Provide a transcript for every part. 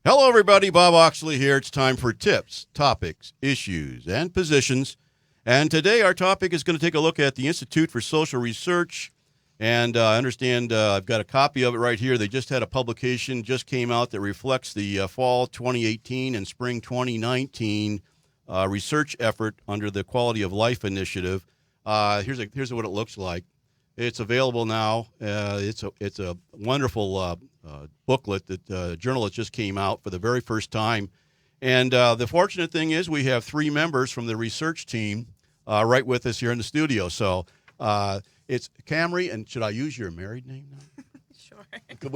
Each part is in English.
Hello, everybody. Bob Oxley here. It's time for tips, topics, issues, and positions. And today our topic is going to take a look at the Institute for Social Research. And I understand I've got a copy of it right here. They just had a publication, just came out, that reflects the fall 2018 and spring 2019 research effort under the Quality of Life Initiative. Here's what it looks like. It's available now. It's a wonderful booklet that journalist just came out for the very first time. And the fortunate thing is we have three members from the research team right with us here in the studio. So it's Camry, and should I use your married name now? Sure.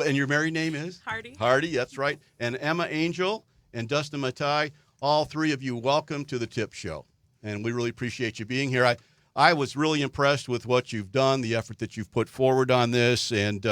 And your married name is? Hardy. Hardy, that's right. And Emma Angel and Dustin Matai, all three of you, welcome to the Tip Show. And we really appreciate you being here. I was really impressed with what you've done, the effort that you've put forward on this, and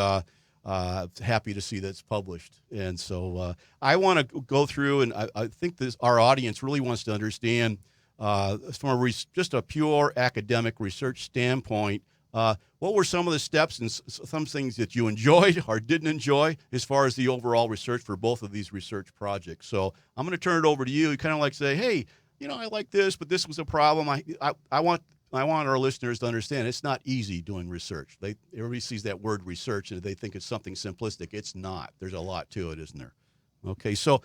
happy to see that it's published. And so I want to go through, and I think our audience really wants to understand from just a pure academic research standpoint, what were some of the steps and some things that you enjoyed or didn't enjoy as far as the overall research for both of these research projects? So I'm going to turn it over to you. You kind of like say, hey, I like this, but this was a problem. I want our listeners to understand it's not easy doing research. Everybody sees that word research and they think it's something simplistic. It's not. There's a lot to it, isn't there? Okay, so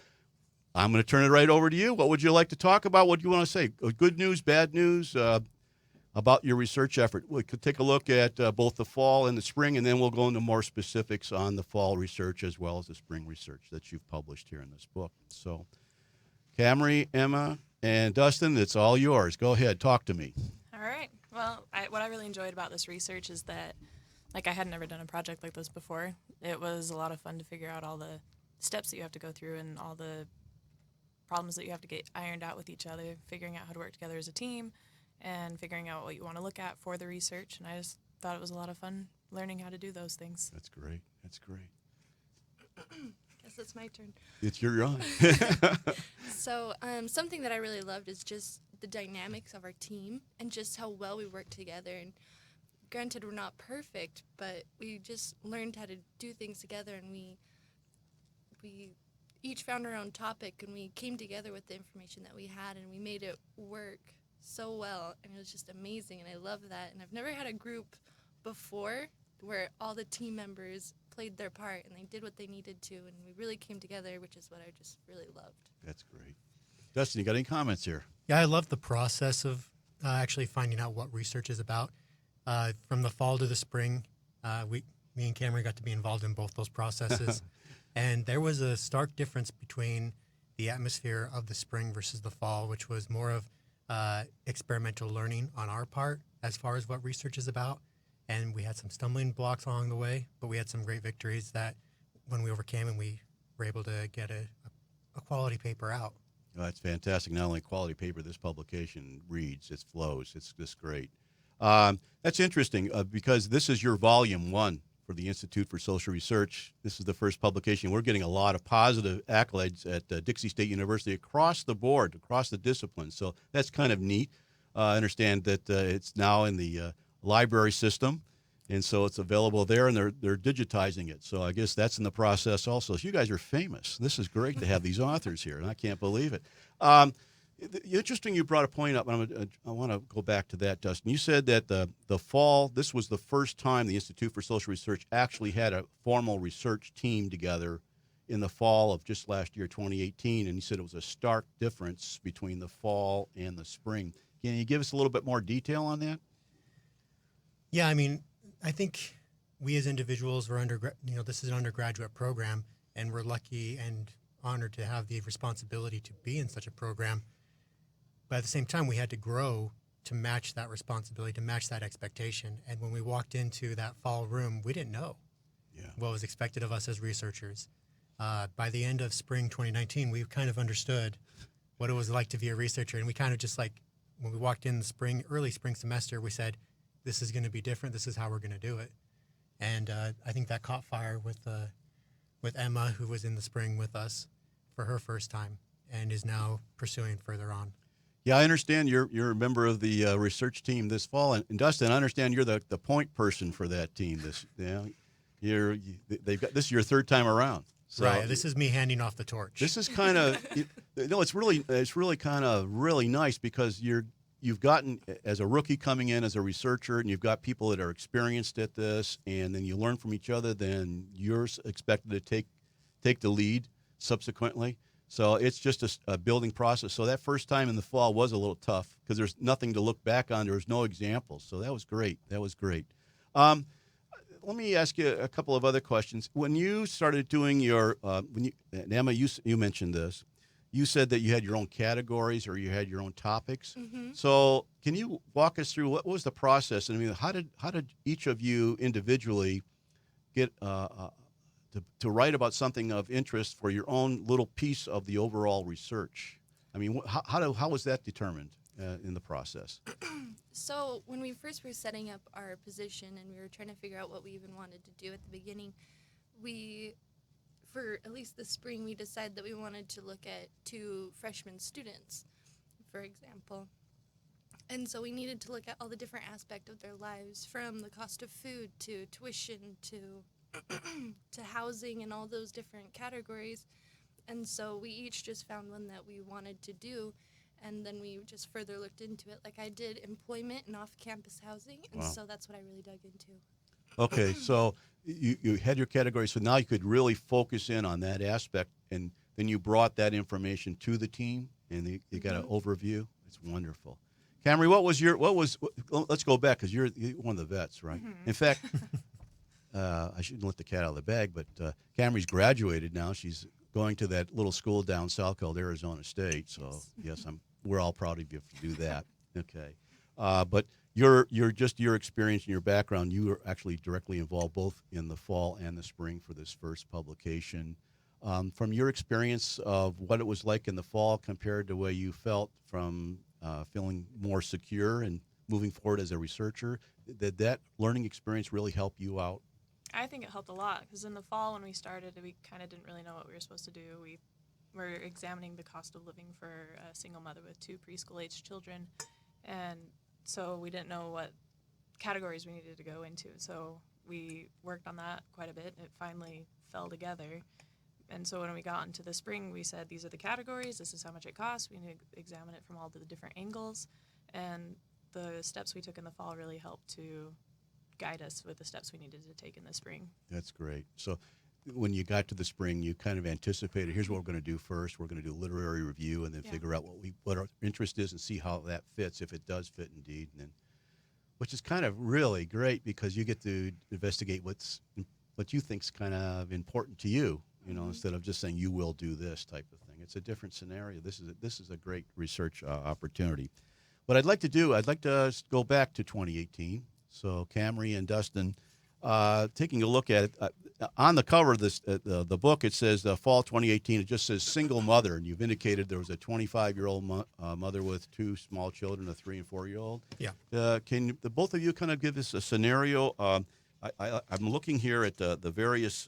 I'm going to turn it right over to you. What would you like to talk about? What do you want to say? Good news, bad news about your research effort? We could take a look at both the fall and the spring, and then we'll go into more specifics on the fall research as well as the spring research that you've published here in this book. So Camry, Emma, and Dustin, it's all yours. Go ahead. Talk to me. All right. Well, what I really enjoyed about this research is that, I had never done a project like this before. It was a lot of fun to figure out all the steps that you have to go through and all the problems that you have to get ironed out with each other, figuring out how to work together as a team, and figuring out what you want to look at for the research. And I just thought it was a lot of fun learning how to do those things. That's great. That's great. Guess it's my turn. It's your on. So something that I really loved is just the dynamics of our team and just how well we work together. And granted, we're not perfect, but we just learned how to do things together, and we each found our own topic, and we came together with the information that we had, and we made it work so well, and it was just amazing, and I love that. And I've never had a group before where all the team members played their part and they did what they needed to, and we really came together, which is what I just really loved. That's great. Dustin, you got any comments here? Yeah, I love the process of actually finding out what research is about. From the fall to the spring, me and Cameron got to be involved in both those processes, and there was a stark difference between the atmosphere of the spring versus the fall, which was more of experimental learning on our part as far as what research is about. And we had some stumbling blocks along the way, but we had some great victories that when we overcame, and we were able to get a quality paper out. Oh, that's fantastic. Not only quality paper, this publication reads, it flows. It's just great. That's interesting because this is your volume 1 for the Institute for Social Research. This is the first publication. We're getting a lot of positive accolades at Dixie State University across the board, across the disciplines. So that's kind of neat. I understand that it's now in the library system, and so it's available there, and they're digitizing it. So I guess that's in the process also. So you guys are famous. This is great to have these authors here, and I can't believe it. Interesting, you brought a point up, and I want to go back to that, Dustin. You said that the fall, this was the first time the Institute for Social Research actually had a formal research team together in the fall of just last year, 2018, and you said it was a stark difference between the fall and the spring. Can you give us a little bit more detail on that? Yeah, I think we as individuals were this is an undergraduate program, and we're lucky and honored to have the responsibility to be in such a program. But at the same time, we had to grow to match that responsibility, to match that expectation. And when we walked into that fall room, we didn't know what was expected of us as researchers. By the end of spring 2019, we kind of understood what it was like to be a researcher. And we kind of just when we walked in the early spring semester, we said, this is going to be different. This is how we're going to do it. And I think that caught fire with Emma, who was in the spring with us for her first time and is now pursuing further on. Yeah, I understand you're a member of the research team this fall, and Dustin, I understand you're the point person for that team. This is your third time around. So right. This is me handing off the torch. this is kind of it's really kind of really nice because you've gotten as a rookie coming in as a researcher, and you've got people that are experienced at this, and then you learn from each other. Then you're expected to take the lead subsequently. So it's just a building process. So that first time in the fall was a little tough because there's nothing to look back on. There was no examples. So that was great. Let me ask you a couple of other questions. When you started doing your, and Emma, you mentioned this. You said that you had your own categories or you had your own topics. Mm-hmm. So can you walk us through what was the process? And I mean, how did each of you individually get to write about something of interest for your own little piece of the overall research? I mean, how was that determined in the process? So when we first were setting up our position and we were trying to figure out what we even wanted to do at the beginning, for at least the spring, we decided that we wanted to look at 2 freshman students, for example. And so we needed to look at all the different aspects of their lives, from the cost of food to tuition to to housing and all those different categories. And so we each just found one that we wanted to do, and then we just further looked into it. Like I did employment and off-campus housing, and Wow. so that's what I really dug into. Okay, so you had your category, so now you could really focus in on that aspect, and then you brought that information to the team, and you got an overview. It's wonderful. Camry, let's go back because you're one of the vets, right? Mm-hmm. In fact, I shouldn't let the cat out of the bag, but Camry's graduated now. She's going to that little school down south called Arizona State. So yes, we're all proud of you to do that. Okay, but your experience and your background, you were actually directly involved both in the fall and the spring for this first publication. From your experience of what it was like in the fall compared to where you felt from feeling more secure and moving forward as a researcher, did that learning experience really help you out? I think it helped a lot because in the fall when we started, we kind of didn't really know what we were supposed to do. We were examining the cost of living for a single mother with 2 preschool-aged children, and so we didn't know what categories we needed to go into. So we worked on that quite a bit. It finally fell together. And so when we got into the spring, we said, these are the categories, this is how much it costs. We need to examine it from all the different angles. And the steps we took in the fall really helped to guide us with the steps we needed to take in the spring. That's great. So when you got to the spring, you kind of anticipated, here's what we're going to do first. We're going to do literary review and then figure out what our interest is and see how that fits, if it does fit indeed. And then, which is kind of really great because you get to investigate what you think's kind of important to you, instead of just saying you will do this type of thing. It's a different scenario. This is a great research opportunity. What I'd like to go back to 2018. So Camry and Dustin, taking a look at it, on the cover of this the book, it says fall 2018. It just says single mother, and you've indicated there was a 25-year-old mother with 2 small children, a 3- and 4-year-old. Yeah. Can the both of you kind of give us a scenario? I'm looking here at the various.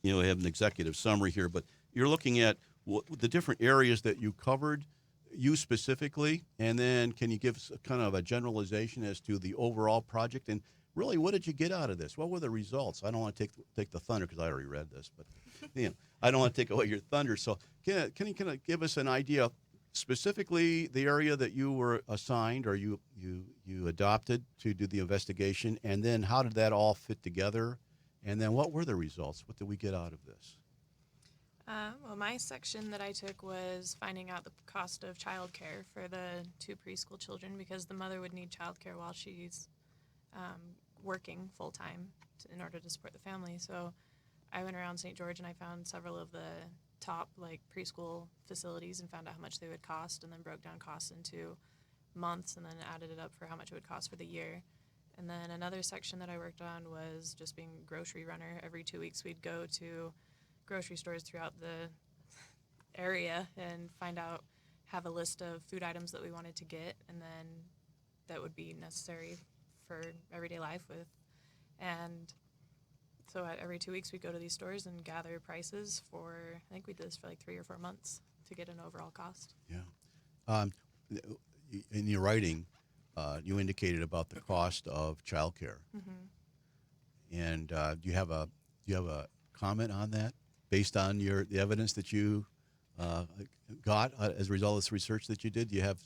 We have an executive summary here, but you're looking at the different areas that you covered, you specifically, and then can you give us kind of a generalization as to the overall project, and really what did you get out of this? What were the results? I don't want to take the thunder because I already read this, but I don't want to take away your thunder. So can you kind of give us an idea, specifically the area that you were assigned or you adopted to do the investigation, and then how did that all fit together? And then what were the results? What did we get out of this? Well, my section that I took was finding out the cost of childcare for the 2 preschool children because the mother would need childcare while she's working full-time in order to support the family. So I went around St. George and I found several of the top preschool facilities and found out how much they would cost, and then broke down costs into months and then added it up for how much it would cost for the year. And then another section that I worked on was just being a grocery runner. Every 2 weeks we'd go to grocery stores throughout the area and have a list of food items that we wanted to get, and then that would be necessary for everyday life with. And so every 2 weeks we'd go to these stores and gather prices for, I think we did this for 3 or 4 months to get an overall cost. Yeah. In your writing, you indicated about the cost of childcare. Mm-hmm. And do you have a comment on that based on the evidence that you got as a result of this research that you did? Do you have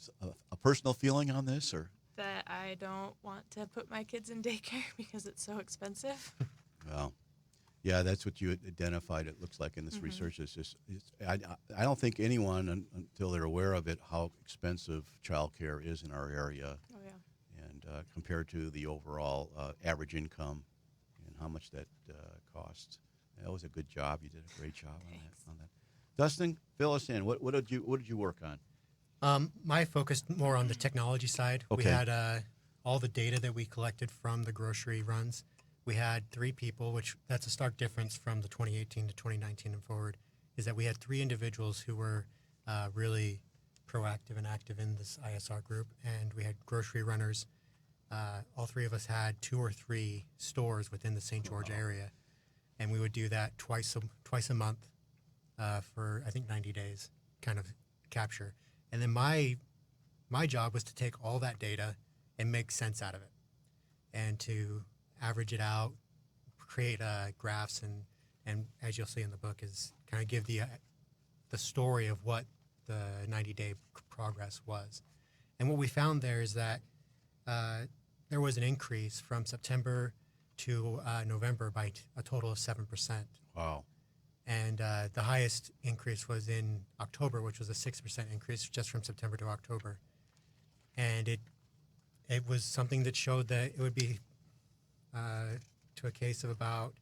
a personal feeling on this, or? That I don't want to put my kids in daycare because it's so expensive. Well, yeah, that's what you identified. It looks like in this research. I don't think anyone until they're aware of it how expensive childcare is in our area, Oh yeah. and compared to the overall average income and how much that costs. That was a good job. You did a great job on that. Dustin, fill us in. What did you work on? My focused more on the technology side. We Okay. had all the data that we collected from the grocery runs. We had 3 people, which that's a stark difference from the 2018 to 2019 and forward, is that we had 3 individuals who were really proactive and active in this ISR group, and we had grocery runners. All 3 of us had 2 or 3 stores within the St. George area, and we would do that twice a month for I think 90 days, kind of capture. And then my job was to take all that data and make sense out of it, and to average it out, create graphs, and as you'll see in the book, is kind of give the story of what the 90-day progress was. And what we found there is that there was an increase from September to November by a total of 7%. Wow. And the highest increase was in October, which was a 6% increase just from September to October. And it was something that showed that it would be to a case of about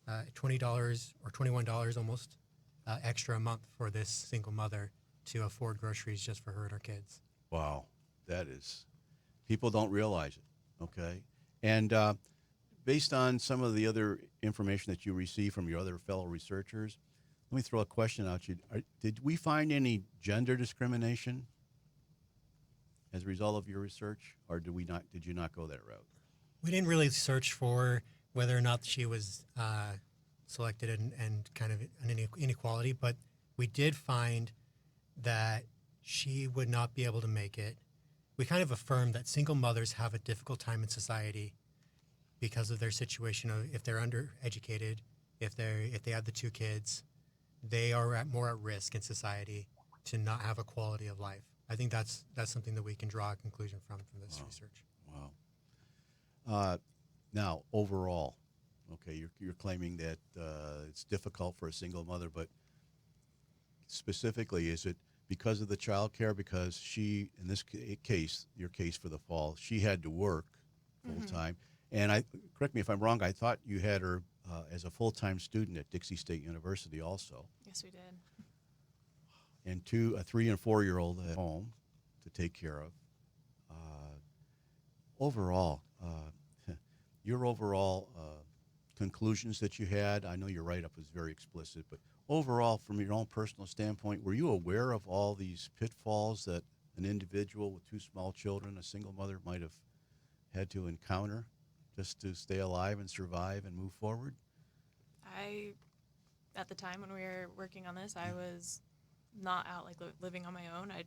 $20 or $21 almost extra a month for this single mother to afford groceries just for her and her kids. Wow. That is, people don't realize it. Okay. And based on some of the other information that you received from your other fellow researchers, let me throw a question out to you. Did we find any gender discrimination as a result of your research, or did you not go that route? We didn't really search for whether or not she was selected and kind of an inequality, but we did find that she would not be able to make it. We kind of affirmed that single mothers have a difficult time in society because of their situation of if they're undereducated, if they have the 2 kids, they are more at risk in society to not have a quality of life. I think that's something that we can draw a conclusion from this research. Wow. Now, overall, okay, you're claiming that it's difficult for a single mother, but specifically, is it because of the child care? Because she, in this case, your case for the fall, she had to work full time. And correct me if I'm wrong, I thought you had her as a full-time student at Dixie State University also. Yes, we did. And a 3 and 4-year-old at home to take care of. Overall, your overall conclusions that you had, I know your write-up was very explicit, but overall, from your own personal standpoint, were you aware of all these pitfalls that an individual with 2 small children, a single mother, might have had to encounter just to stay alive and survive and move forward? At the time when we were working on this, I was not out living on my own. I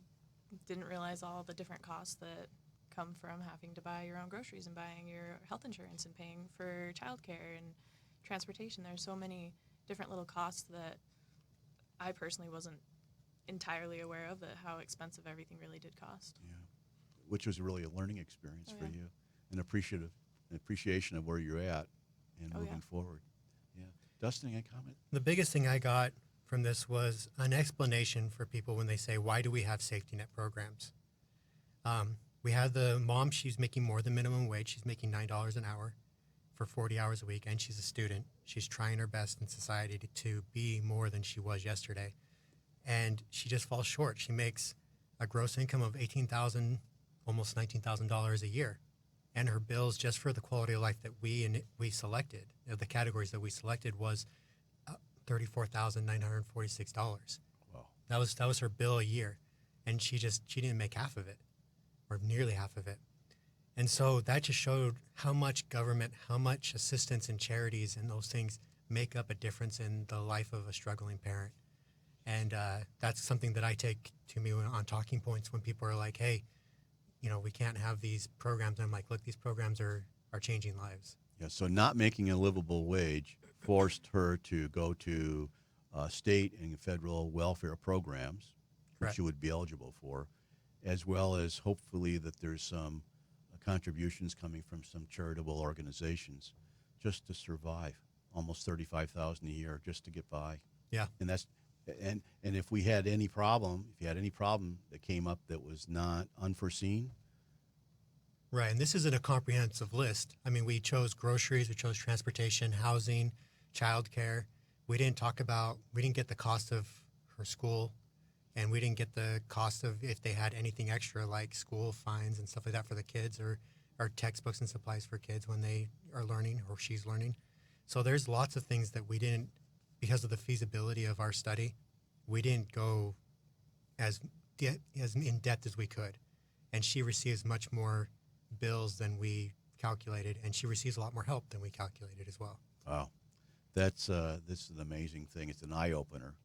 didn't realize all the different costs that come from having to buy your own groceries and buying your health insurance and paying for childcare and transportation. There's so many different little costs that I personally wasn't entirely aware of, that how expensive everything really did cost. Yeah, which was really a learning experience for Yeah. you, an appreciation of where you're at and Oh, moving yeah. forward. Yeah, Dustin, any comment? The biggest thing I got from this was an explanation for people when they say, why do we have safety net programs? We had the mom, she's making more than minimum wage. She's making $9 an hour for 40 hours a week, and she's a student. She's trying her best in society to be more than she was yesterday. And she just falls short. She makes a gross income of $18,000, almost $19,000 a year. And her bills just for the quality of life that we selected, the categories that we selected, was $34,946. Wow. That was her bill a year, and she didn't make half of it, or nearly half of it. And so that just showed how much government, how much assistance and charities and those things make up a difference in the life of a struggling parent. And that's something that I take to me on talking points when people are like, hey, we can't have these programs. And I'm like, look, these programs are changing lives. Yeah, so not making a livable wage forced her to go to state and federal welfare programs, which Correct. she would be eligible for, as well as hopefully that there's some contributions coming from some charitable organizations just to survive. Almost $35,000 a year just to get by. Yeah. And that's and if we had any problem, if you had any problem that came up that was not unforeseen, Right, and this isn't a comprehensive list. I mean, we chose groceries, we chose transportation, housing, childcare. We didn't get the cost of her school, and we didn't get the cost of if they had anything extra like school fines and stuff like that for the kids, or textbooks and supplies for kids when they are learning or she's learning. So there's lots of things that we didn't, because of the feasibility of our study, we didn't go as in depth as we could. And she receives much more bills than we calculated, and she receives a lot more help than we calculated as well. wow, this is an amazing thing. It's an eye opener,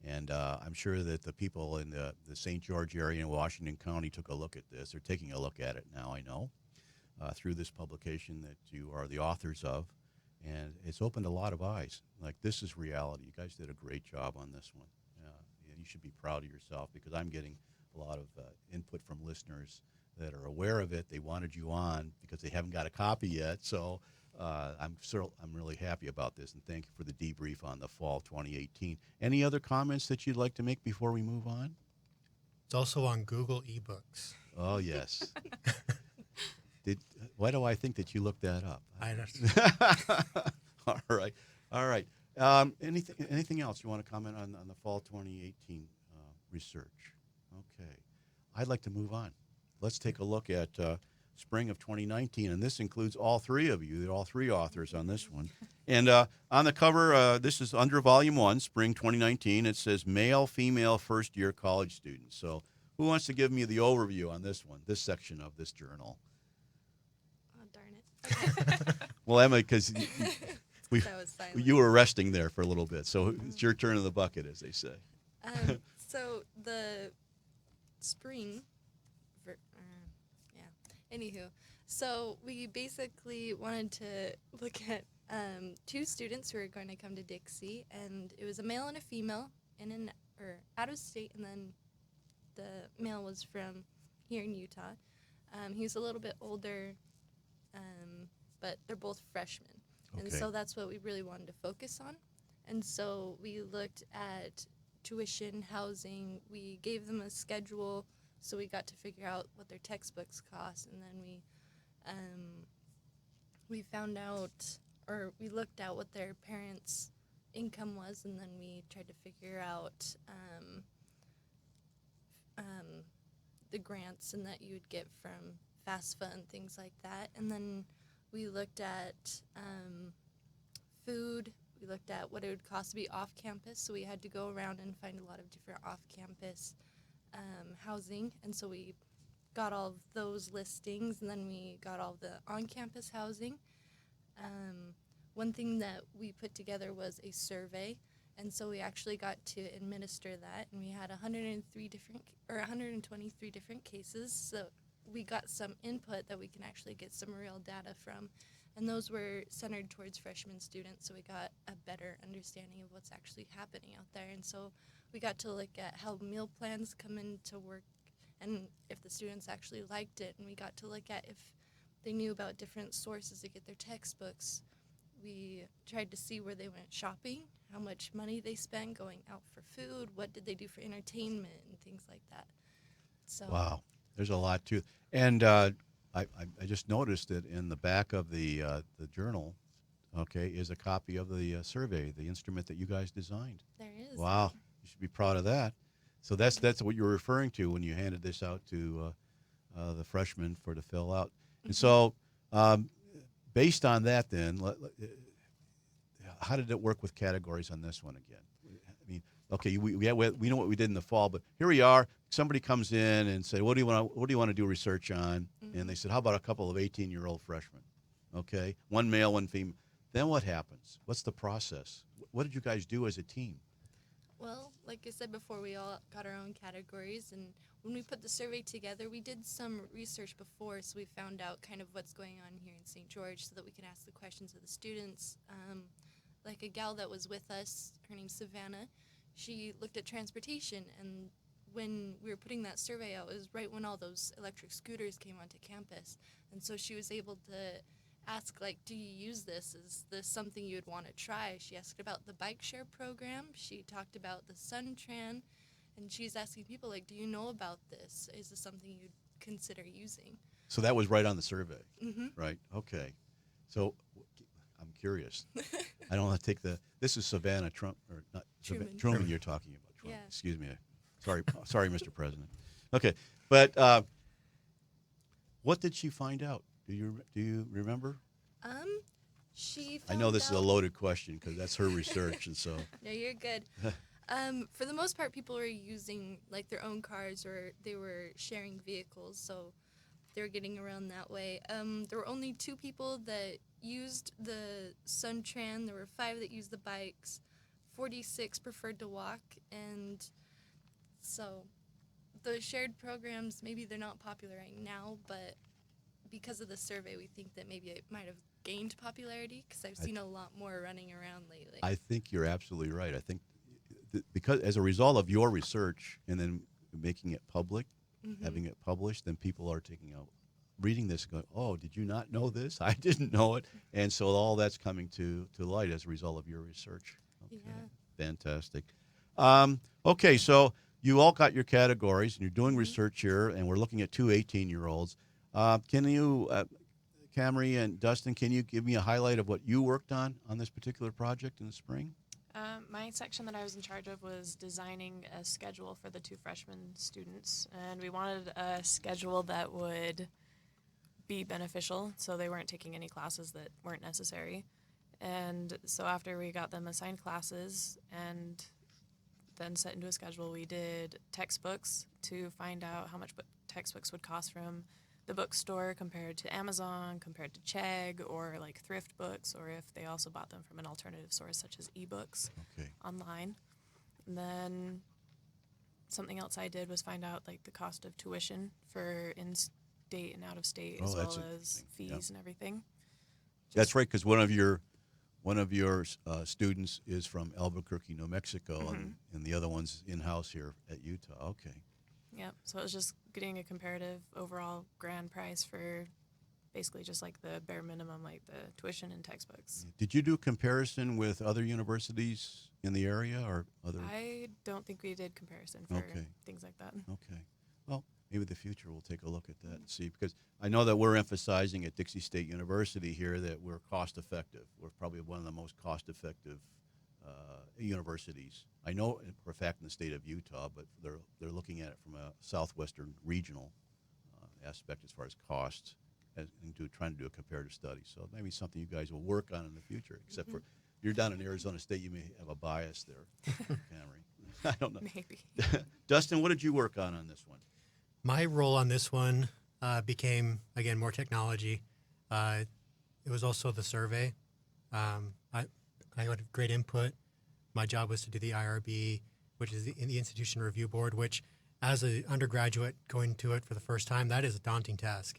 and I'm sure that the people in the St. George area in Washington County took a look at this. They're taking a look at it now. I know through this publication that you are the authors of, and it's opened a lot of eyes. Like, this is reality. You guys did a great job on this one. You should be proud of yourself, because I'm getting a lot of input from listeners that are aware of it. They wanted you on because they haven't got a copy yet. So I'm really happy about this, and thank you for the debrief on the fall 2018. Any other comments that you'd like to make before we move on? It's also on Google eBooks. Oh, yes. Why do I think that you looked that up? I don't. All right. Anything else you want to comment on the fall 2018 research? Okay. I'd like to move on. Let's take a look at spring of 2019, and this includes all three of you, all three authors on this one. And on the cover, this is under Volume 1, spring 2019. It says male, female, first-year college students. So who wants to give me the overview on this one, this section of this journal? Oh, darn it. Well, Emma, because That was silent. you were resting there for a little bit, so it's your turn in the bucket, as they say. So the spring, anywho, so we basically wanted to look at two students who are going to come to Dixie, and it was a male and a female out of state, and then the male was from here in Utah. He was a little bit older, but they're both freshmen. And Okay. so that's what we really wanted to focus on. And so we looked at tuition, housing. We gave them a schedule, so we got to figure out what their textbooks cost. And then we found out, or we looked at what their parents' income was, and then we tried to figure out the grants and that you would get from FAFSA and things like that. And then we looked at food. We looked at what it would cost to be off campus. So we had to go around and find a lot of different off campus housing. And so we got all of those listings, and then we got all the on campus housing. One thing that we put together was a survey. And so we actually got to administer that, and we had 123 different cases. So we got some input that we can actually get some real data from, and those were centered towards freshman students, so we got a better understanding of what's actually happening out there. And so we got to look at how meal plans come into work and if the students actually liked it, and we got to look at if they knew about different sources to get their textbooks. We tried to see where they went shopping, how much money they spent going out for food, what did they do for entertainment, and things like that. So Wow, there's a lot to, and I just noticed that in the back of the journal, okay, is a copy of the survey, the instrument that you guys designed. there is. Wow, you should be proud of that. So that's what you were referring to when you handed this out to the freshmen to fill out. And so, based on that, then, how did it work with categories on this one again? I mean, okay, we know what we did in the fall, but here we are. Somebody comes in and say, "What do you want to do research on?" And they said, "How about a couple of 18-year-old freshmen?" Okay, one male, one female. Then what happens? What's the process? What did you guys do as a team? Well, like I said before, we all got our own categories, and when we put the survey together, we did some research before, so we found out kind of what's going on here in St. George so that we can ask the questions of the students. like a gal that was with us, her name's Savannah, she looked at transportation, and when we were putting that survey out, it was right when all those electric scooters came onto campus. And so she was able to ask, like, do you use this? Is this something you would want to try? She asked about the bike share program. She talked about the SunTran. And she's asking people, like, do you know about this? Is this something you'd consider using? So that was right on the survey, Mm-hmm. right? Okay. So I'm curious. I don't want to take this is Savannah Trump, or not Truman. Truman you're talking about. Truman. Yeah. Excuse me. Sorry, Mr. President. Okay. But what did she find out? Do you remember? She I found know this is a out- loaded question because that's her research, and so No, you're good. For the most part, people were using like their own cars, or they were sharing vehicles, so they were getting around that way. There were only 2 people that used the SunTran. There were 5 that used the bikes. 46 preferred to walk, and so the shared programs, maybe they're not popular right now, but because of the survey, we think that maybe it might have gained popularity because I've seen a lot more running around lately. I think you're absolutely right. I think because as a result of your research and then making it public, having it published, then people are taking out, reading this and going, oh, did you not know this? I didn't know it. And so all that's coming to light as a result of your research. Okay. Yeah. Fantastic. Okay, so you all got your categories and you're doing research here, and we're looking at 2 18-year-olds. Can you, Camry and Dustin, can you give me a highlight of what you worked on this particular project in the spring? My section that I was in charge of was designing a schedule for the 2 freshman students, and we wanted a schedule that would be beneficial, so they weren't taking any classes that weren't necessary. And so after we got them assigned classes and then set into a schedule, we did textbooks to find out how much textbooks would cost from the bookstore compared to Amazon, compared to Chegg, or like thrift books, or if they also bought them from an alternative source such as ebooks online. And then something else I did was find out like the cost of tuition for in-state and out-of-state, as well as fees and everything. That's right, because one of your students is from Albuquerque, New Mexico, and the other one's in-house here at Utah. Okay. Yep. So it was just getting a comparative overall grand price for basically just like the bare minimum, like the tuition and textbooks. Did you do a comparison with other universities in the area or other? I don't think we did comparison for things like that. Okay. Well, maybe in the future we'll take a look at that and see, because I know that we're emphasizing at Dixie State University here that we're cost effective. We're probably one of the most cost effective universities. I know for a fact in the state of Utah, but they're looking at it from a southwestern regional aspect as far as costs and trying to do a comparative study. So maybe something you guys will work on in the future, except for you're down in Arizona State, you may have a bias there, Camry. I don't know. Maybe. Dustin, what did you work on this one? My role on this one became, again, more technology. It was also the survey. I had great input. My job was to do the IRB, which is the Institution Review Board, which as an undergraduate going to it for the first time, that is a daunting task.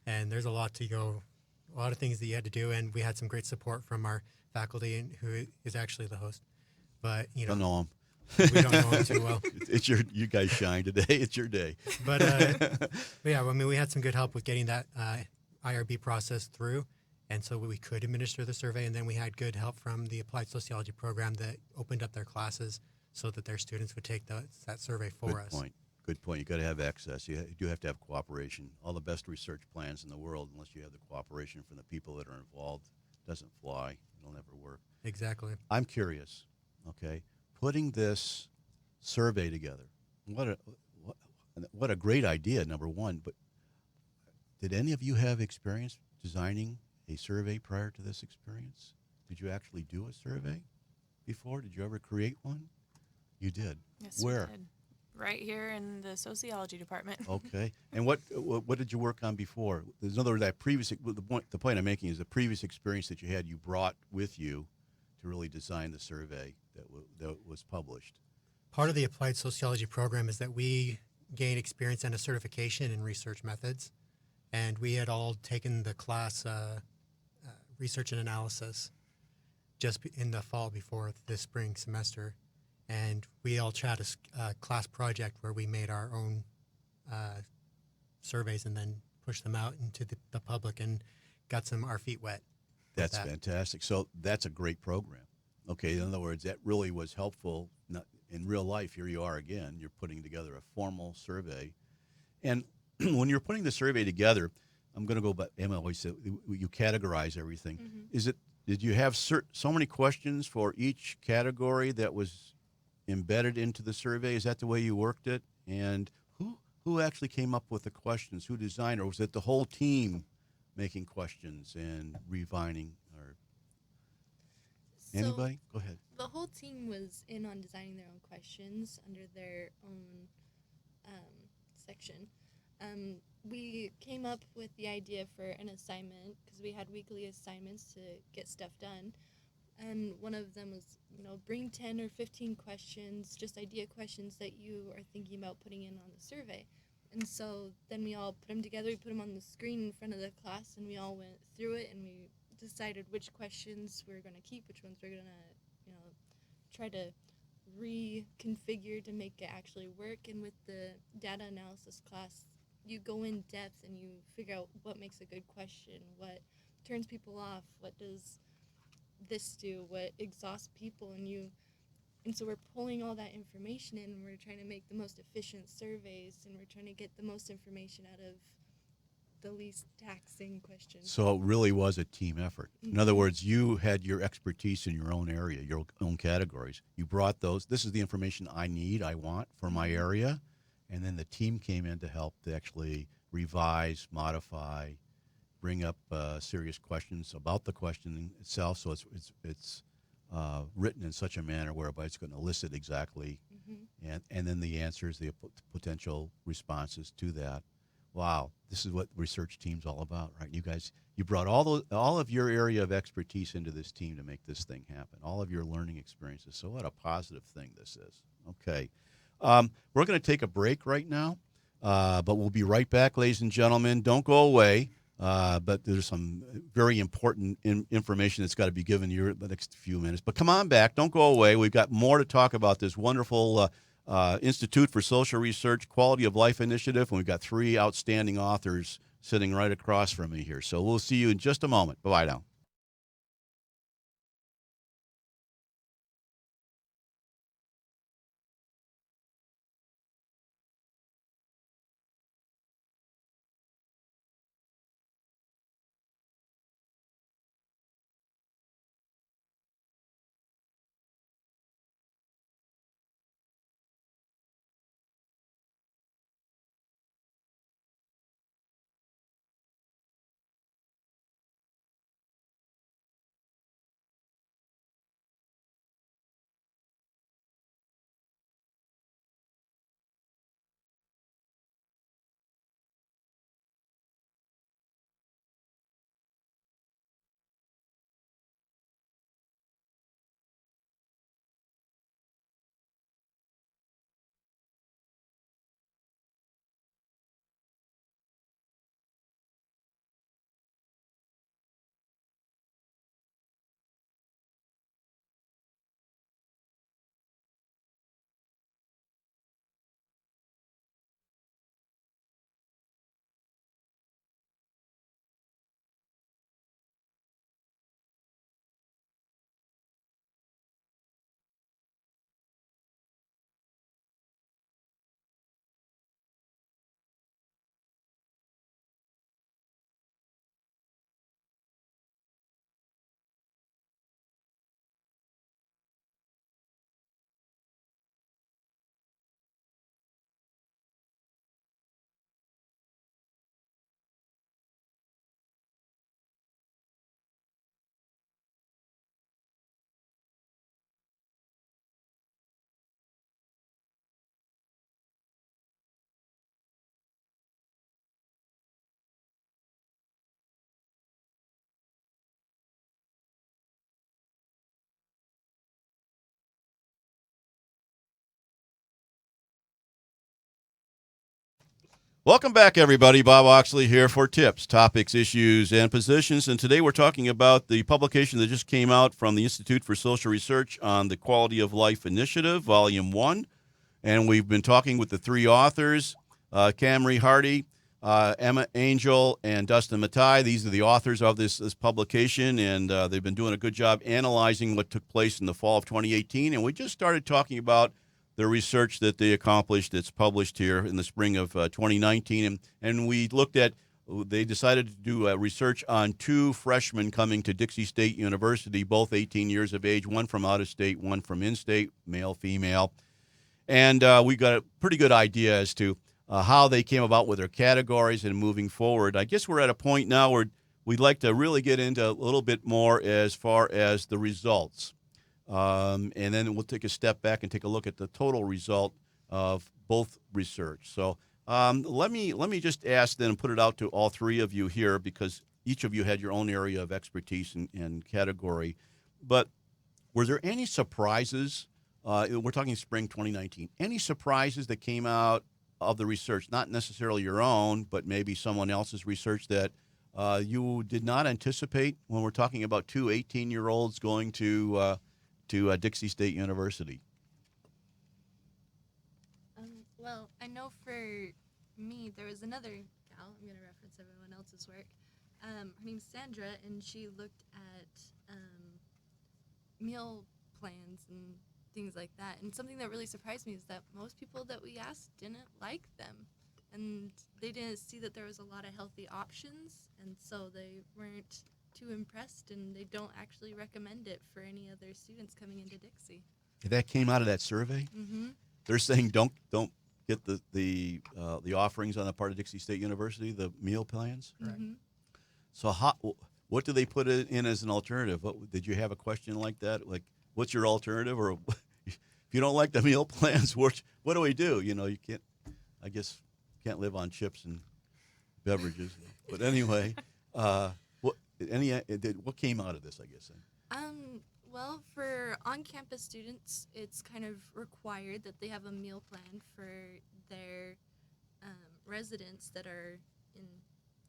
And there's a lot of things that you had to do, and we had some great support from our faculty, who is actually the host. But, Don't know him. We don't know him too well. You guys shine today. It's your day. But yeah, I mean, we had some good help with getting that IRB process through, and so we could administer the survey. And then we had good help from the applied sociology program that opened up their classes so that their students would take that survey for us. Good point. You got to have access. You do have to have cooperation. All the best research plans in the world, unless you have the cooperation from the people that are involved, doesn't fly. It'll never work. Exactly. I'm curious. Okay, putting this survey together. What a great idea, number one. But did any of you have experience designing a survey prior to this experience? Did you actually do a survey before? Did you ever create one? You did. Yes, Where? we did. Right here in the sociology department. Okay. And what did you work on before? In other words, the point I'm making is the previous experience that you had, you brought with you to really design the survey that was published. Part of the applied sociology program is that we gain experience and a certification in research methods, and we had all taken the class research and analysis. in the fall before the spring semester, and we all had a class project where we made our own surveys and then pushed them out into the public and got our feet wet. That's fantastic. So that's a great program. Okay, in other words, that really was helpful. Not, in real life, here you are again. You're putting together a formal survey, and when you're putting the survey together, I'm going to go back. Emma always said you categorize everything. Mm-hmm. Did you have so many questions for each category that was embedded into the survey? Is that the way you worked it? And who actually came up with the questions? Who designed, or was it the whole team making questions and refining? Or anybody? Go ahead. The whole team was in on designing their own questions under their own section. We came up with the idea for an assignment because we had weekly assignments to get stuff done. And one of them was, bring 10 or 15 questions, just idea questions that you are thinking about putting in on the survey. And so then we all put them together, we put them on the screen in front of the class, and we all went through it, and we decided which questions we were going to keep, which ones we are going to, try to reconfigure to make it actually work. And with the data analysis class, you go in depth and you figure out what makes a good question, what turns people off, what does this do, what exhausts people, and so we're pulling all that information in, and we're trying to make the most efficient surveys, and we're trying to get the most information out of the least taxing questions. So it really was a team effort. In other words, you had your expertise in your own area, your own categories. You brought those. This is the information I want for my area, and then the team came in to help to actually revise, modify, bring up serious questions about the question itself. So it's written in such a manner whereby it's going to elicit exactly, and then the answers, the potential responses to that. Wow, this is what research team's all about, right? You guys, you brought all of your area of expertise into this team to make this thing happen. All of your learning experiences. So what a positive thing this is. Okay, we're going to take a break right now, but we'll be right back, ladies and gentlemen. Don't go away. But there's some very important information that's got to be given you in the next few minutes. But come on back. Don't go away. We've got more to talk about this wonderful Institute for Social Research Quality of Life Initiative, and we've got 3 outstanding authors sitting right across from me here. So we'll see you in just a moment. Bye-bye now. Welcome back, everybody. Bob Oxley here for tips, topics, issues, and positions. And today we're talking about the publication that just came out from the Institute for Social Research on the Quality of Life Initiative, Volume 1. And we've been talking with the three authors, Camry Hardy, Emma Angel, and Dustin Matai. These are the authors of this publication, and they've been doing a good job analyzing what took place in the fall of 2018. And we just started talking about the research that they accomplished that's published here in the spring of 2019. And we looked at, they decided to do research on two freshmen coming to Dixie State University, both 18 years of age, one from out of state, one from in-state, male, female. And we got a pretty good idea as to how they came about with their categories and moving forward. I guess we're at a point now where we'd like to really get into a little bit more as far as the results. And then we'll take a step back and take a look at the total result of both research. So let me just ask then and put it out to all three of you here, because each of you had your own area of expertise and category. But were there any surprises? We're talking spring 2019. Any surprises that came out of the research, not necessarily your own, but maybe someone else's research that you did not anticipate when we're talking about two 18-year-olds going to Dixie State University? Well, I know for me, there was another gal. I'm going to reference everyone else's work. Her name's Sandra, and she looked at meal plans and things like that. And something that really surprised me is that most people that we asked didn't like them. And they didn't see that there was a lot of healthy options, and so they weren't too impressed, and they don't actually recommend it for any other students coming into Dixie. That came out of that survey? Mm-hmm. They're saying don't get the offerings on the part of Dixie State University, the meal plans? Mm-hmm. So what do they put in as an alternative? Did you have a question like that? Like, what's your alternative? Or if you don't like the meal plans, what do we do? You know, you can't live on chips and beverages. But anyway, what came out of this, I guess? Well, for on-campus students, it's kind of required that they have a meal plan for their residents that are in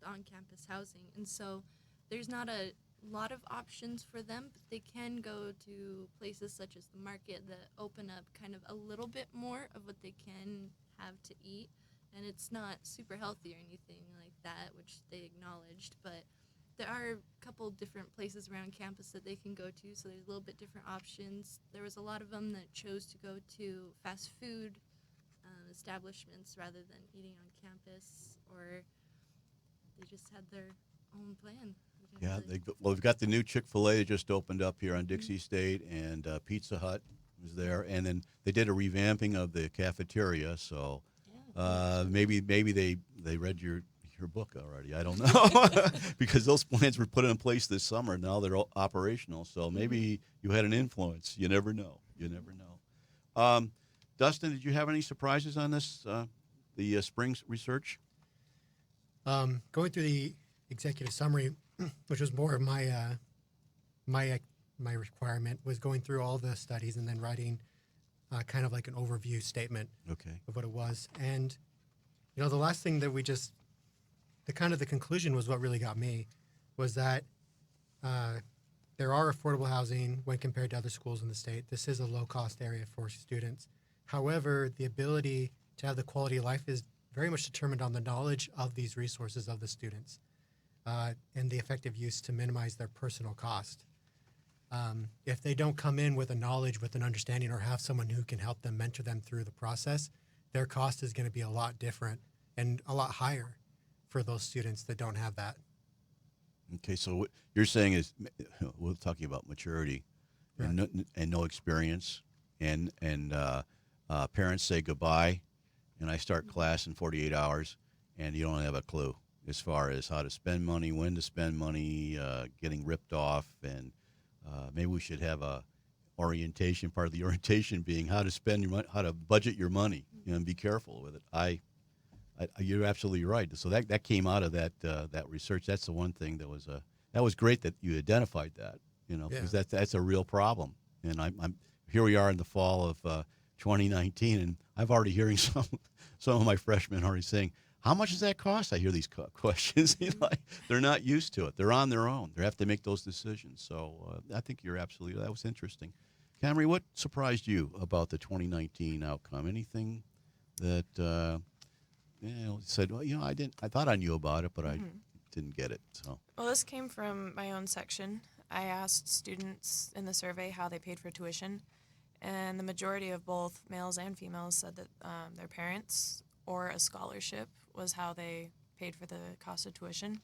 on-campus housing. And so there's not a lot of options for them, but they can go to places such as the market that open up kind of a little bit more of what they can have to eat. And it's not super healthy or anything like that, which they acknowledged, but there are a couple different places around campus that they can go to, so there's a little bit different options. There was a lot of them that chose to go to fast food establishments rather than eating on campus, or they just had their own plan. Yeah, we've got the new Chick-fil-A that just opened up here on Dixie State, and Pizza Hut was there, and then they did a revamping of the cafeteria, so maybe they read your book already. I don't know, because those plans were put in place this summer. Now they're all operational, so maybe you had an influence. You never know. Dustin, did you have any surprises on this, the spring research? Going through the executive summary, which was more of my requirement, was going through all the studies and then writing kind of like an overview statement of what it was. And the last thing that the conclusion was what really got me, was that there are affordable housing when compared to other schools in the state. This is a low-cost area for students. However, the ability to have the quality of life is very much determined on the knowledge of these resources of the students and the effective use to minimize their personal cost. If they don't come in with a knowledge, with an understanding, or have someone who can help them, mentor them through the process, their cost is going to be a lot different and a lot higher for those students that don't have that. Okay, so what you're saying is, we're talking about maturity, right, and no experience, and parents say goodbye, and I start class in 48 hours, and you don't have a clue as far as how to spend money, when to spend money, getting ripped off, and maybe we should have a orientation. Part of the orientation being how to spend your money, how to budget your money, and be careful with it. You're absolutely right. So that came out of that research. That's the one thing that was great that you identified that, because that's a real problem. And I'm here we are in the fall of 2019, and I'm already hearing some of my freshmen already saying, how much does that cost? I hear these questions. Like, they're not used to it. They're on their own. They have to make those decisions. So I think you're absolutely, that was interesting. Camry, what surprised you about the 2019 outcome? Anything that said, well, I thought I knew about it, but I didn't get it. So Well, this came from my own section. I asked students in the survey how they paid for tuition, and the majority of both males and females said that their parents or a scholarship was how they paid for the cost of tuition.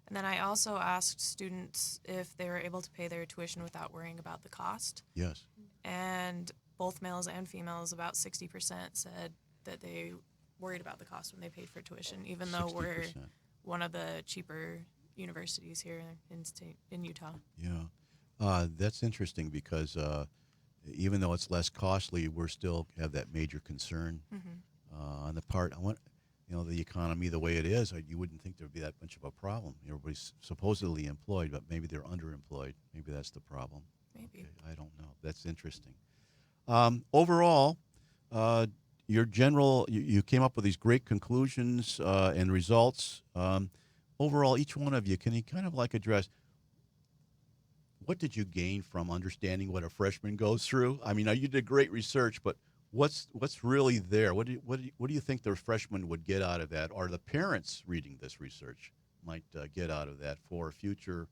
And then I also asked students if they were able to pay their tuition without worrying about the cost. yes, And both males and females, about 60% said that they worried about the cost when they paid for tuition, even though we're 60%. one of the cheaper universities here in Utah. Yeah, that's interesting because even though it's less costly, we're still have that major concern on the part. The economy the way it is, you wouldn't think there'd be that much of a problem. Everybody's supposedly employed, but maybe they're underemployed. Maybe that's the problem. Maybe. Okay, I don't know. That's interesting. Overall, your general, you came up with these great conclusions and results. Overall, each one of you, can you kind of like address what did you gain from understanding what a freshman goes through? I mean, you did great research, but what's really there? What do you think the freshmen would get out of that, or the parents reading this research might get out of that for future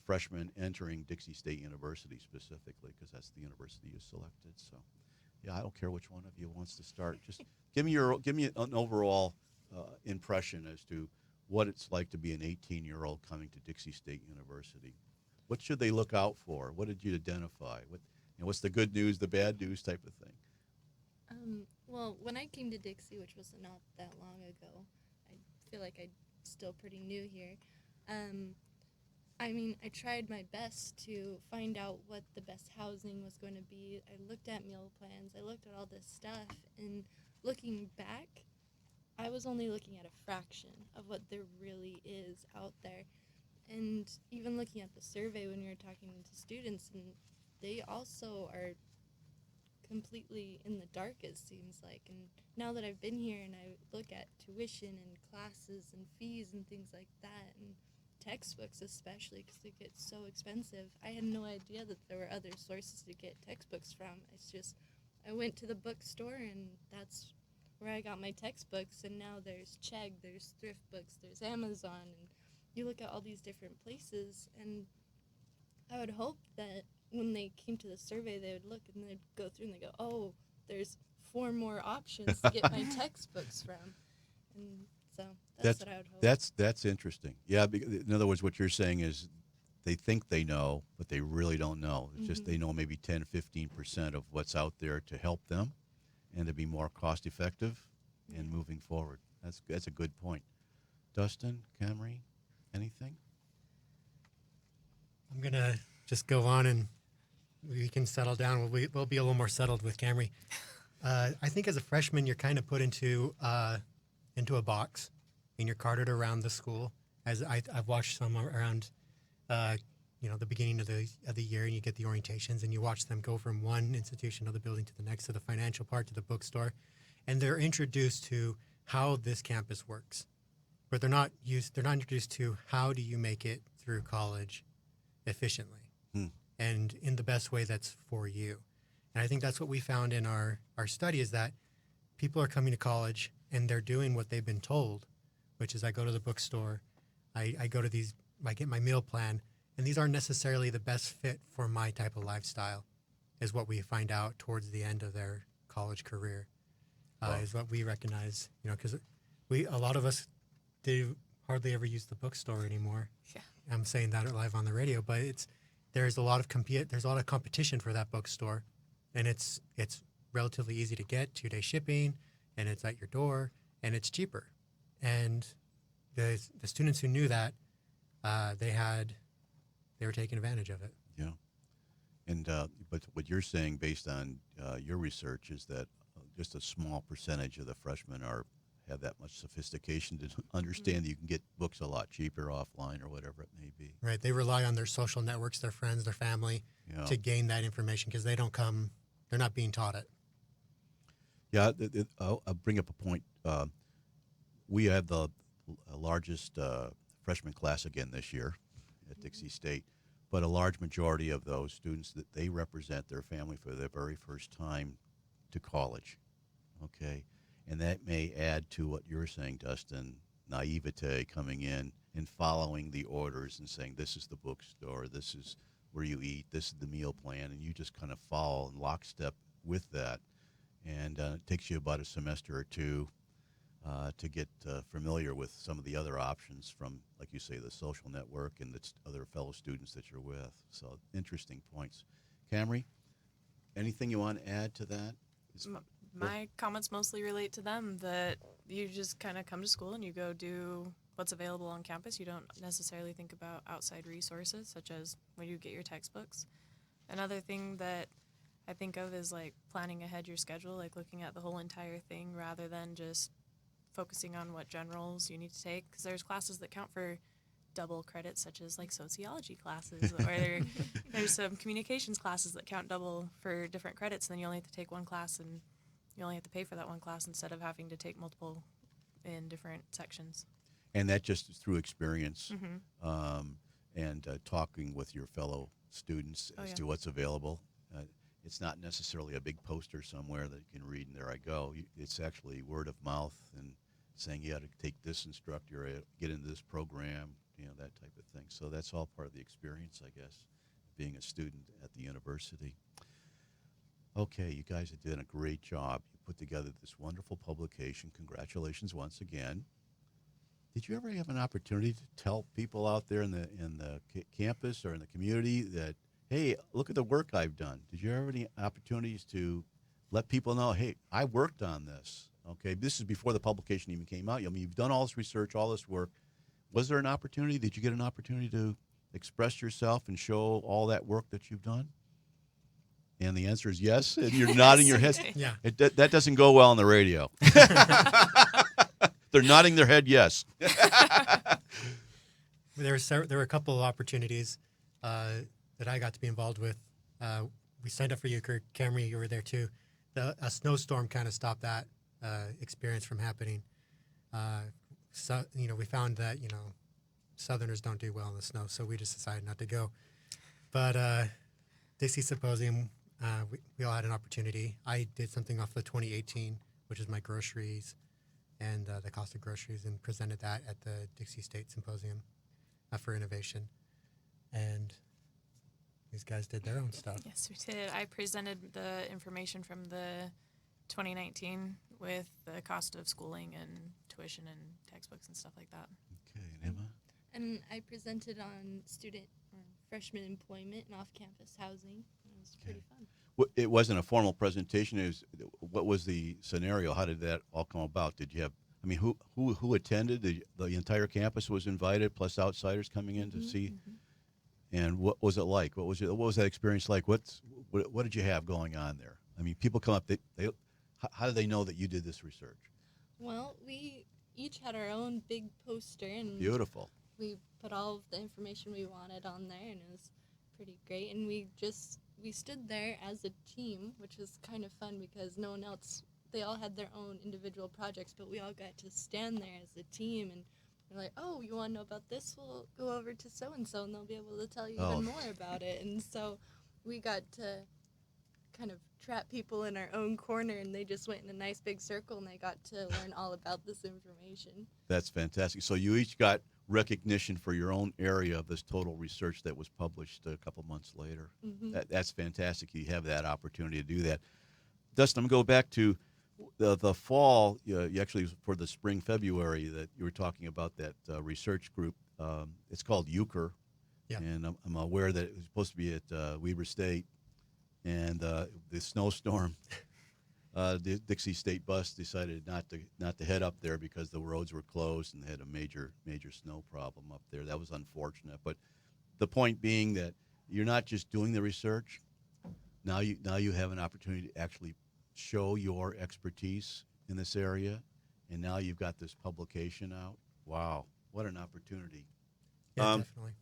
freshmen entering Dixie State University specifically, because that's the university you selected. So, yeah, I don't care which one of you wants to start. Just give me an overall impression as to what it's like to be an 18-year-old coming to Dixie State University. What should they look out for? What did you identify? What's the good news, the bad news type of thing? Well, when I came to Dixie, which was not that long ago, I feel like I'm still pretty new here. I tried my best to find out what the best housing was going to be. I looked at meal plans. I looked at all this stuff. And looking back, I was only looking at a fraction of what there really is out there. And even looking at the survey when we were talking to students, and they also are completely in the dark, it seems like. And now that I've been here and I look at tuition and classes and fees and things like that, and textbooks especially, because they get so expensive, I had no idea that there were other sources to get textbooks from. It's just, I went to the bookstore and that's where I got my textbooks, and now there's Chegg, there's Thrift Books, there's Amazon, and you look at all these different places, and I would hope that when they came to the survey, they would look and they'd go through and they go, oh, there's 4 more options to get my textbooks from. And so that's what I would hope. That's interesting. Yeah, in other words, what you're saying is they think they know, but they really don't know. It's just they know maybe 10, 15% of what's out there to help them and to be more cost effective in moving forward. That's a good point. Dustin, Camry, anything? I'm going to just go on and we can settle down. We'll be a little more settled with Camry. I think as a freshman, you're kind of put into a box and you're carted around the school. As I've watched some around, the beginning of the year, and you get the orientations and you watch them go from one institution of the building to the next, to the financial part, to the bookstore, and they're introduced to how this campus works. But they're not introduced to how do you make it through college efficiently and in the best way that's for you. And I think that's what we found in our study, is that people are coming to college and they're doing what they've been told, which is I go to the bookstore, I go to these, I get my meal plan, and these aren't necessarily the best fit for my type of lifestyle, is what we find out towards the end of their college career, is what we recognize, because a lot of us do hardly ever use the bookstore anymore. Yeah. I'm saying that live on the radio, but there's a lot of competition for that bookstore, and it's relatively easy to get, 2-day shipping, and it's at your door, and it's cheaper. And the students who knew that, they were taking advantage of it. Yeah. And but what you're saying, based on your research, is that just a small percentage of the freshmen have that much sophistication to understand that you can get books a lot cheaper offline or whatever it may be. Right. They rely on their social networks, their friends, their family, to gain that information, because they're not being taught it. Yeah, I'll bring up a point. we have the largest freshman class again this year at Dixie State, but a large majority of those students that they represent their family for their very first time to college. Okay, and that may add to what you're saying, Dustin, naivete coming in and following the orders and saying, this is the bookstore, this is where you eat, this is the meal plan, and you just kind of follow in lockstep with that. And it takes you about a semester or two to get familiar with some of the other options from, like you say, the social network and the other fellow students that you're with. So interesting points. Camry, anything you want to add to that? My comments mostly relate to them, that you just kind of come to school and you go do what's available on campus. You don't necessarily think about outside resources, such as when you get your textbooks. Another thing that I think of is like planning ahead your schedule, like looking at the whole entire thing rather than just focusing on what generals you need to take, because there's classes that count for double credits, such as like sociology classes, or there's some communications classes that count double for different credits, and then you only have to take one class and you only have to pay for that one class instead of having to take multiple in different sections. And that just is through experience and talking with your fellow students as to what's available. It's not necessarily a big poster somewhere that you can read and there I go. It's actually word of mouth and saying you got to take this instructor, get into this program, that type of thing. So that's all part of the experience, I guess, being a student at the university. Okay, you guys have done a great job. You put together this wonderful publication. Congratulations once again. Did you ever have an opportunity to tell people out there in the campus or in the community that, hey, look at the work I've done? Did you ever have any opportunities to let people know, hey, I worked on this? Okay, this is before the publication even came out. I mean, you've done all this research, all this work. Was there an opportunity? Did you get an opportunity to express yourself and show all that work that you've done? And the answer is yes, and you're nodding your head. Yeah. That doesn't go well on the radio. They're nodding their head yes. There were a couple of opportunities that I got to be involved with. We signed up for you, Kurt. Camry, you were there too. A snowstorm kind of stopped that experience from happening. So we found that Southerners don't do well in the snow, so we just decided not to go. But Dixie Symposium, we all had an opportunity. I did something off the 2018, which is my groceries and the cost of groceries, and presented that at the Dixie State Symposium for innovation. And these guys did their own stuff. Yes, we did. I presented the information from the 2019 with the cost of schooling and tuition and textbooks and stuff like that. Okay, and Emma? And I presented on student or freshman employment and off-campus housing. It was pretty fun. It wasn't a formal presentation. What was the scenario? How did that all come about? Did you have? I mean, who attended? The entire campus was invited, plus outsiders coming in to see. Mm-hmm. And what was it like? What was that experience like? What did you have going on there? I mean, people come up. How do they know that you did this research? Well, we each had our own big poster, and beautiful. We put all of the information we wanted on there, and it was pretty great. And we stood there as a team, which was kind of fun because no one else, they all had their own individual projects, but we all got to stand there as a team, and we're like, oh, you want to know about this? We'll go over to so-and-so, and they'll be able to tell you even more about it. And so we got to kind of trap people in our own corner, and they just went in a nice big circle, and they got to learn all about this information. That's fantastic. So you each got recognition for your own area of this total research that was published a couple months later. Mm-hmm. That's fantastic. You have that opportunity to do that. Dustin, I'm going to go back to the fall. You actually, for the spring, February, that you were talking about that research group. It's called Euchre, and I'm aware that it was supposed to be at Weber State, and the snowstorm. The Dixie State bus decided not to head up there because the roads were closed and they had a major snow problem up there. That was unfortunate. But the point being that you're not just doing the research. Now you have an opportunity to actually show your expertise in this area, and now you've got this publication out. Wow, what an opportunity! Yeah, definitely.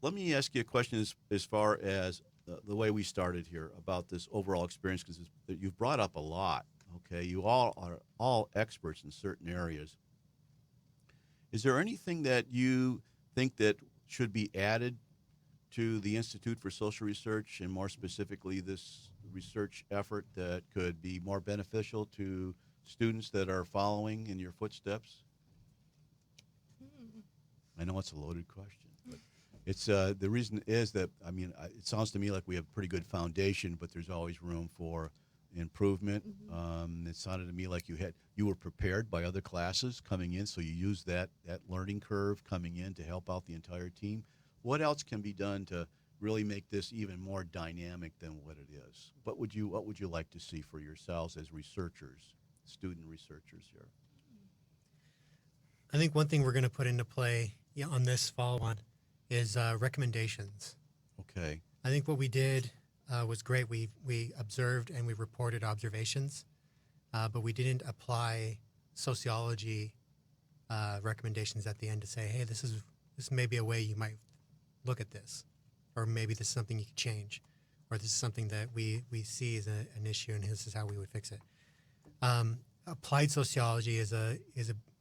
Let me ask you a question as far as the way we started here about this overall experience, because you've brought up a lot, Okay, you all are all experts in certain areas. Is there anything that you think that should be added to the Institute for Social Research, and more specifically this research effort, that could be more beneficial to students that are following in your footsteps? I know it's a loaded question, but it's the reason is that, I mean, it sounds to me like we have a pretty good foundation, but there's always room for improvement. It sounded to me like you were prepared by other classes coming in, so you used that learning curve coming in to help out the entire team. What else can be done to really make this even more dynamic than what it is? What would you like to see for yourselves as researchers, student researchers here? I think one thing we're going to put into play on this fall one is recommendations. Okay. I think what we did was great. We observed and we reported observations, but we didn't apply sociology recommendations at the end to say, hey, this may be a way you might look at this, or maybe this is something you could change, or this is something that we see as an issue, and this is how we would fix it. Applied sociology is a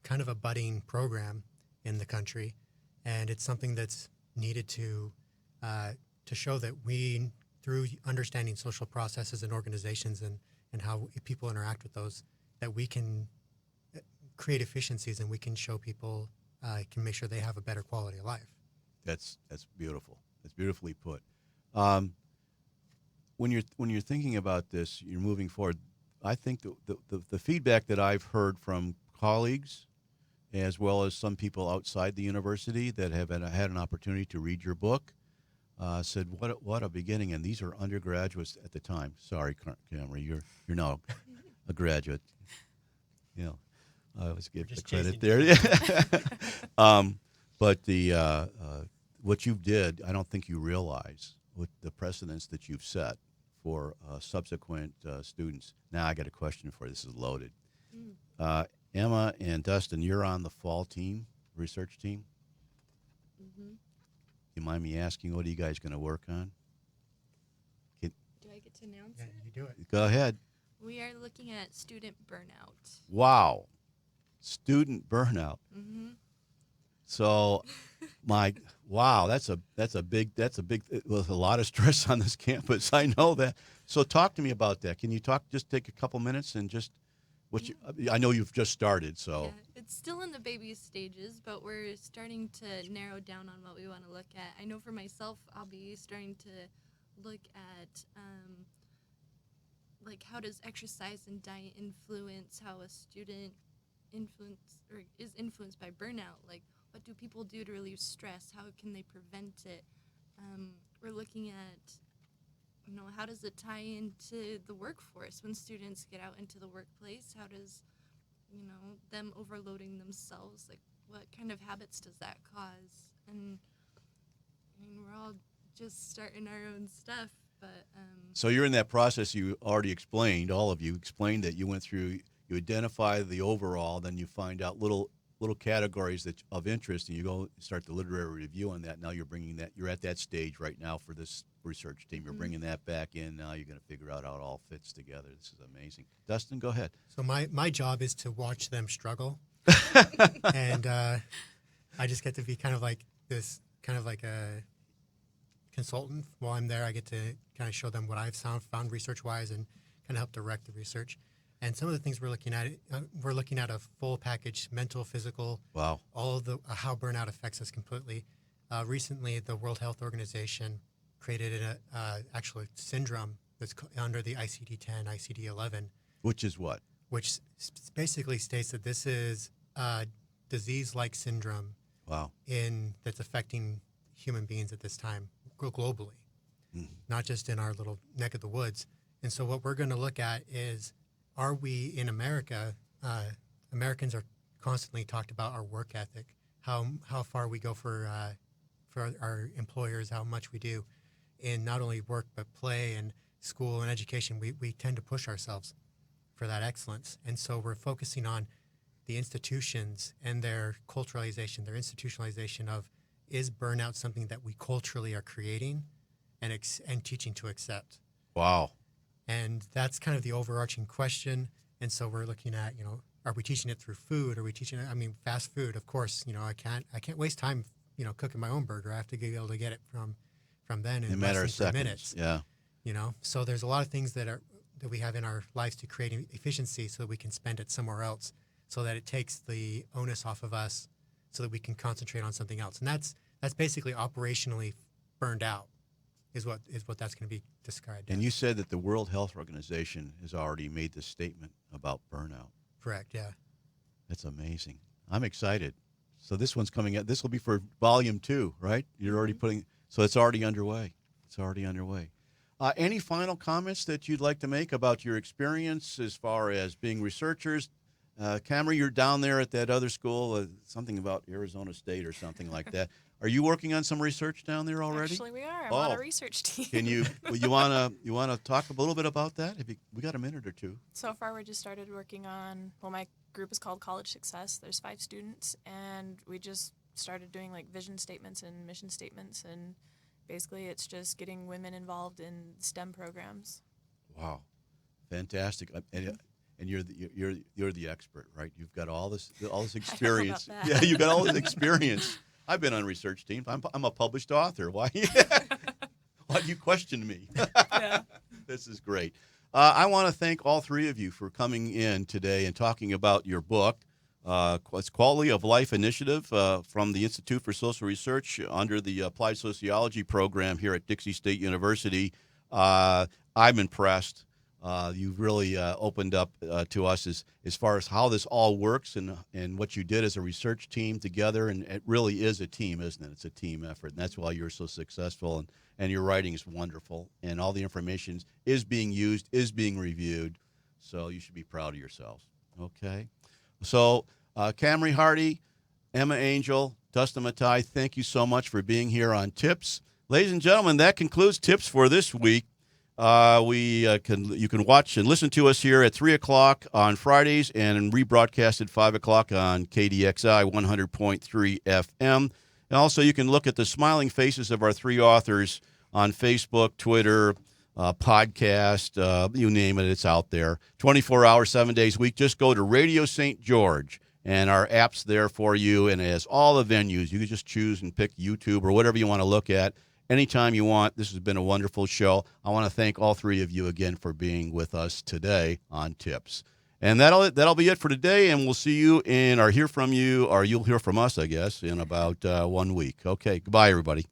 kind of a budding program in the country, and it's something that's needed to show that we, through understanding social processes and organizations and how people interact with those, that we can create efficiencies, and we can show people, can make sure they have a better quality of life. That's beautiful. That's beautifully put. When you're thinking about this, you're moving forward. I think the feedback that I've heard from colleagues, as well as some people outside the university that have had an opportunity to read your book, said, "What a beginning!" And these are undergraduates at the time. Sorry, Camry, you're now a graduate. You know, I always give the credit there. But what you did, I don't think you realize with the precedents that you've set for subsequent students. Now I got a question for you. This is loaded. Emma and Dustin, you're on the fall team, research team. You mind me asking, what are you guys going to work on? Do I get to announce it? You do it. Go ahead. We are looking at student burnout. Wow, student burnout. So, that's a big with a lot of stress on this campus. I know that. So talk to me about that. Can you just take a couple minutes and just I know you've just started, so. Yeah, it's still in the baby stages, but we're starting to narrow down on what we want to look at. I know for myself, I'll be starting to look at like how does exercise and diet influence how a student is influenced by burnout. Like, what do people do to relieve stress? How can they prevent it? We're looking at, how does it tie into the workforce when students get out into the workplace? How does, them overloading themselves, like what kind of habits does that cause? And we're all just starting our own stuff, but. So you're in that process. You already explained, all of you explained that you went through. You identify the overall, then you find out little categories of interest, and you go start the literary review on that. Now you're at that stage right now for this research team. You're bringing that back in. Now you're going to figure out how it all fits together. This is amazing. Dustin, go ahead. So my job is to watch them struggle, and I just get to be kind of like a consultant while I'm there. I get to kind of show them what I've found research-wise and kind of help direct the research. And some of the things we're looking at a full package, mental, physical. Wow. All of how burnout affects us completely. Recently, the World Health Organization created actually a syndrome that's under the ICD-10, ICD-11. Which is what? Which basically states that this is a disease-like syndrome. Wow. That's affecting human beings at this time globally, not just in our little neck of the woods. And so what we're going to look at is, are we in America? Americans are constantly talked about our work ethic, how far we go for our employers, how much we do in not only work but play and school and education. We tend to push ourselves for that excellence, and so we're focusing on the institutions and their culturalization, their institutionalization of, is burnout something that we culturally are creating and teaching to accept? Wow. And that's kind of the overarching question. And so we're looking at, are we teaching it through food? Are we teaching it? I mean, fast food, of course, I can't waste time, cooking my own burger. I have to be able to get it from then in a matter of less than 3 seconds. minutes. Yeah. So there's a lot of things that we have in our lives to create efficiency so that we can spend it somewhere else, so that it takes the onus off of us, so that we can concentrate on something else. And that's basically operationally burned out, is what that's going to be described. And as. you said that the World Health Organization has already made this statement about burnout. Correct. Yeah. That's amazing. I'm excited. So this one's coming out. This will be for volume 2, right? You're already putting. So it's already underway. It's already underway. Any final comments that you'd like to make about your experience as far as being researchers? Camry, you're down there at that other school, something about Arizona State or something like that. Are you working on some research down there already? Actually, we are. I'm on a research team. Can you? Well, you wanna talk a little bit about that? We got a minute or two. So far, we just started working on. Well, my group is called College Success. There's 5 students, and we just started doing like vision statements and mission statements, and basically, it's just getting women involved in STEM programs. Wow, fantastic! And you're the expert, right? You've got all this experience. I don't know about that. Yeah, you've got all this experience. I've been on research teams. I'm a published author. Why? Why do you question me? Yeah. This is great. I want to thank all 3 of you for coming in today and talking about your book. It's Quality of Life Initiative from the Institute for Social Research under the Applied Sociology program here at Dixie State University. I'm impressed. You've really opened up to us as far as how this all works and what you did as a research team together. And it really is a team, isn't it? It's a team effort. And that's why you're so successful. And your writing is wonderful. And all the information is being used, is being reviewed. So you should be proud of yourselves. Okay? So Camry Hardy, Emma Angel, Dustin Matai, thank you so much for being here on Tips. Ladies and gentlemen, that concludes Tips for this week. You can watch and listen to us here at 3 o'clock on Fridays and rebroadcast at 5 o'clock on KDXI 100.3 FM. And also you can look at the smiling faces of our 3 authors on Facebook, Twitter, podcast, you name it, it's out there. 24 hours, 7 days a week. Just go to Radio St. George, and our app's there for you, and it has all the venues. You can just choose and pick YouTube or whatever you want to look at anytime you want. This has been a wonderful show. I want to thank all 3 of you again for being with us today on Tips. And that'll be it for today, and we'll see you or hear from you, or you'll hear from us, I guess, in about 1 week. Okay, goodbye, everybody.